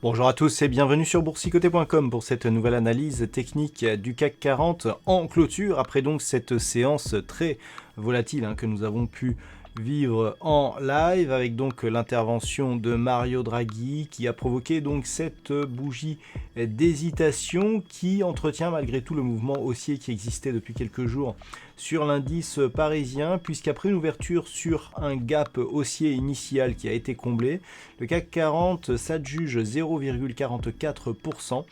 Bonjour à tous et bienvenue sur boursicoté.com pour cette nouvelle analyse technique du CAC 40 en clôture, après donc cette séance très volatile que nous avons pu vivre en live avec donc l'intervention de Mario Draghi qui a provoqué donc cette bougie d'hésitation qui entretient malgré tout le mouvement haussier qui existait depuis quelques jours sur l'indice parisien, puisqu'après une ouverture sur un gap haussier initial qui a été comblé, le CAC 40 s'adjuge 0,44%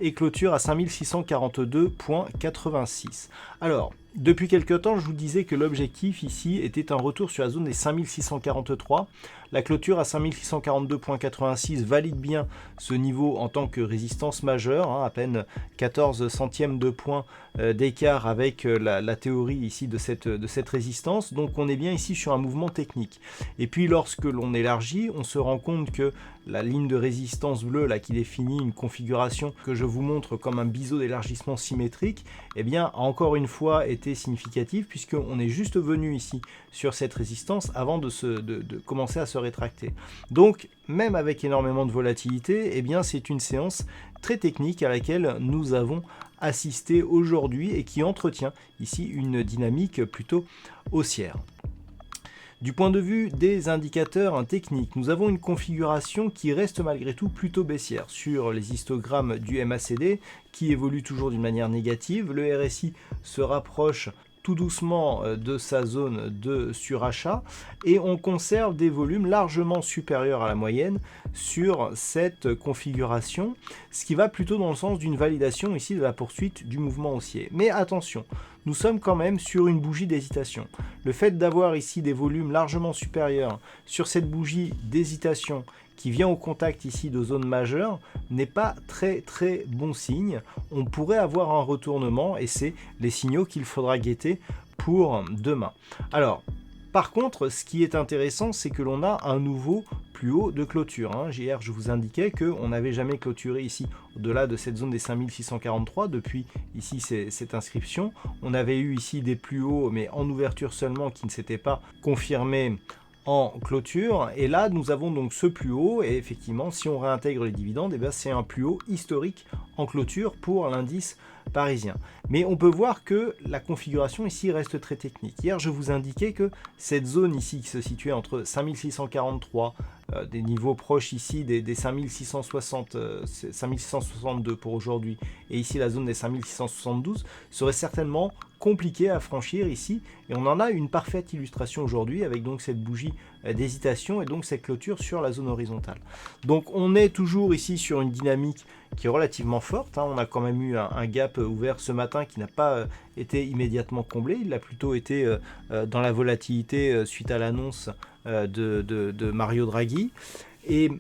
et clôture à 5642,86. Alors, depuis quelques temps, je vous disais que l'objectif ici était un retour sur la zone des 5643. La clôture à 5642,86 valide bien ce niveau en tant que résistance majeure, à peine 14 centièmes de point d'écart avec la théorie ici de cette résistance. Donc on est bien ici sur un mouvement technique. Et puis lorsque l'on élargit, on se rend compte que la ligne de résistance bleue là, qui définit une configuration que je vous montre comme un biseau d'élargissement symétrique, eh bien a encore une fois été significative puisqu'on est juste venu ici sur cette résistance avant de commencer à se rétracter. Donc même avec énormément de volatilité, eh bien c'est une séance très technique à laquelle nous avons assisté aujourd'hui et qui entretient ici une dynamique plutôt haussière. Du point de vue des indicateurs techniques, nous avons une configuration qui reste malgré tout plutôt baissière sur les histogrammes du MACD qui évolue toujours d'une manière négative. Le RSI se rapproche tout doucement de sa zone de surachat et on conserve des volumes largement supérieurs à la moyenne sur cette configuration, ce qui va plutôt dans le sens d'une validation ici de la poursuite du mouvement haussier. Mais attention, nous sommes quand même sur une bougie d'hésitation. Le fait d'avoir ici des volumes largement supérieurs sur cette bougie d'hésitation qui vient au contact ici de zones majeures n'est pas très bon signe. On pourrait avoir un retournement et c'est les signaux qu'il faudra guetter pour demain. Alors, par contre, ce qui est intéressant, c'est que l'on a un nouveau plus haut de clôture. Hier, je vous indiquais qu'on n'avait jamais clôturé ici au-delà de cette zone des 5643 depuis ici cette inscription. On avait eu ici des plus hauts, mais en ouverture seulement, qui ne s'étaient pas confirmés en clôture, et là nous avons donc ce plus haut, et effectivement si on réintègre les dividendes, et bien c'est un plus haut historique en clôture pour l'indice parisien. Mais on peut voir que la configuration ici reste très technique. Hier je vous indiquais que cette zone ici qui se situait entre 5643, des niveaux proches ici des 5660, 5662 pour aujourd'hui, et ici la zone des 5672 serait certainement compliqué à franchir ici, et on en a une parfaite illustration aujourd'hui avec donc cette bougie d'hésitation et donc cette clôture sur la zone horizontale. Donc on est toujours ici sur une dynamique qui est relativement forte, on a quand même eu un gap ouvert ce matin qui n'a pas été immédiatement comblé, il a plutôt été dans la volatilité suite à l'annonce de Mario Draghi, et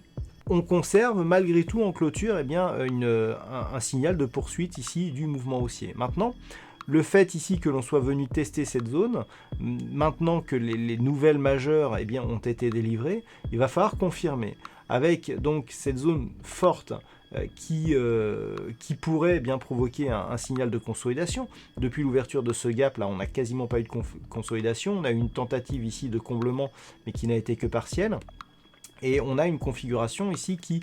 on conserve malgré tout en clôture un signal de poursuite ici du mouvement haussier. Maintenant, le fait ici que l'on soit venu tester cette zone, maintenant que les nouvelles majeures ont été délivrées, il va falloir confirmer. Avec donc cette zone forte qui pourrait bien provoquer un signal de consolidation. Depuis l'ouverture de ce gap, là, on n'a quasiment pas eu de consolidation. On a eu une tentative ici de comblement, mais qui n'a été que partielle. Et on a une configuration ici qui,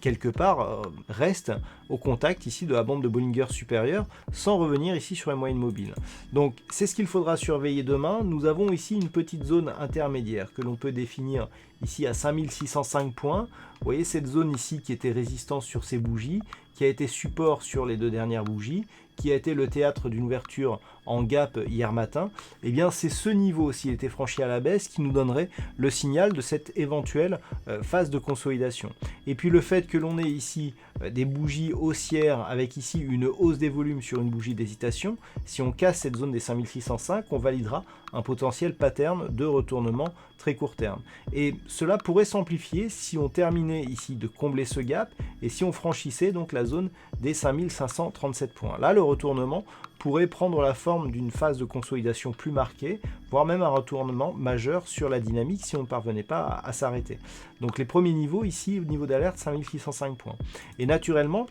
quelque part, reste au contact ici de la bande de Bollinger supérieure, sans revenir ici sur les moyennes mobiles. Donc c'est ce qu'il faudra surveiller demain. Nous avons ici une petite zone intermédiaire que l'on peut définir ici à 5605 points. Vous voyez cette zone ici qui était résistance sur ces bougies, qui a été support sur les deux dernières bougies, qui a été le théâtre d'une ouverture en gap hier matin, et bien c'est ce niveau, s'il était franchi à la baisse, qui nous donnerait le signal de cette éventuelle phase de consolidation. Et puis le fait que l'on ait ici des bougies haussières avec ici une hausse des volumes sur une bougie d'hésitation, si on casse cette zone des 5605, on validera un potentiel pattern de retournement très court terme. Et cela pourrait s'amplifier si on terminait ici de combler ce gap et si on franchissait donc la zone des 5537 points. Là, le retournement pourrait prendre la forme d'une phase de consolidation plus marquée, voire même un retournement majeur sur la dynamique si on ne parvenait pas à s'arrêter. Donc les premiers niveaux ici, au niveau d'alerte, 5605 points. Et naturellement,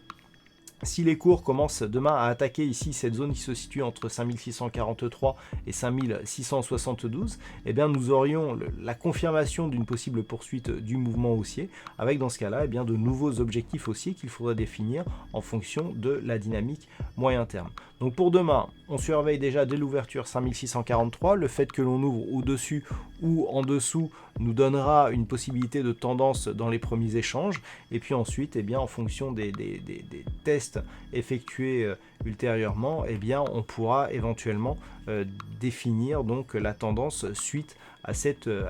Si les cours commencent demain à attaquer ici cette zone qui se situe entre 5643 et 5672, eh bien nous aurions la confirmation d'une possible poursuite du mouvement haussier, avec dans ce cas-là eh bien de nouveaux objectifs haussiers qu'il faudra définir en fonction de la dynamique moyen terme. Donc pour demain, on surveille déjà dès l'ouverture 5643, le fait que l'on ouvre au-dessus ou en dessous nous donnera une possibilité de tendance dans les premiers échanges, et puis ensuite, eh bien, en fonction des tests effectués ultérieurement, eh bien, on pourra éventuellement définir donc la tendance suite à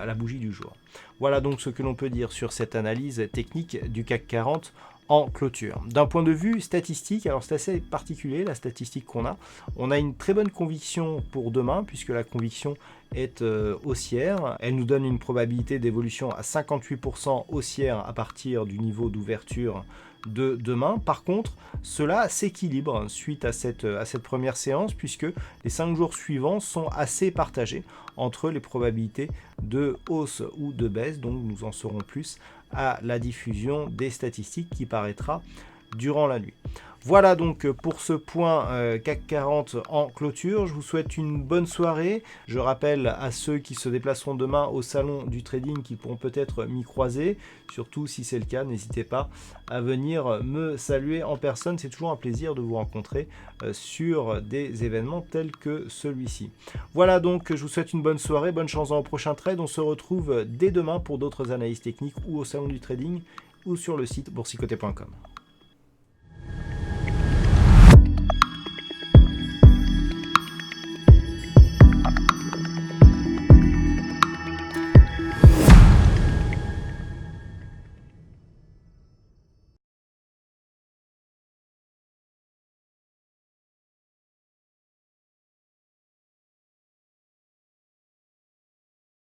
la bougie du jour. Voilà donc ce que l'on peut dire sur cette analyse technique du CAC 40 en clôture. D'un point de vue statistique, alors c'est assez particulier la statistique qu'on a. On a une très bonne conviction pour demain, puisque la conviction est haussière. Elle nous donne une probabilité d'évolution à 58% haussière à partir du niveau d'ouverture de demain. Par contre, cela s'équilibre suite à cette première séance, puisque les 5 jours suivants sont assez partagés entre les probabilités de hausse ou de baisse. Donc nous en saurons plus à la diffusion des statistiques qui paraîtra durant la nuit. Voilà donc pour ce point CAC 40 en clôture. Je vous souhaite une bonne soirée. Je rappelle à ceux qui se déplaceront demain au salon du trading qu'ils pourront peut-être m'y croiser. Surtout si c'est le cas, n'hésitez pas à venir me saluer en personne. C'est toujours un plaisir de vous rencontrer sur des événements tels que celui-ci. Voilà donc, je vous souhaite une bonne soirée, bonne chance dans le prochain trade. On se retrouve dès demain pour d'autres analyses techniques ou au salon du trading ou sur le site boursicoté.com.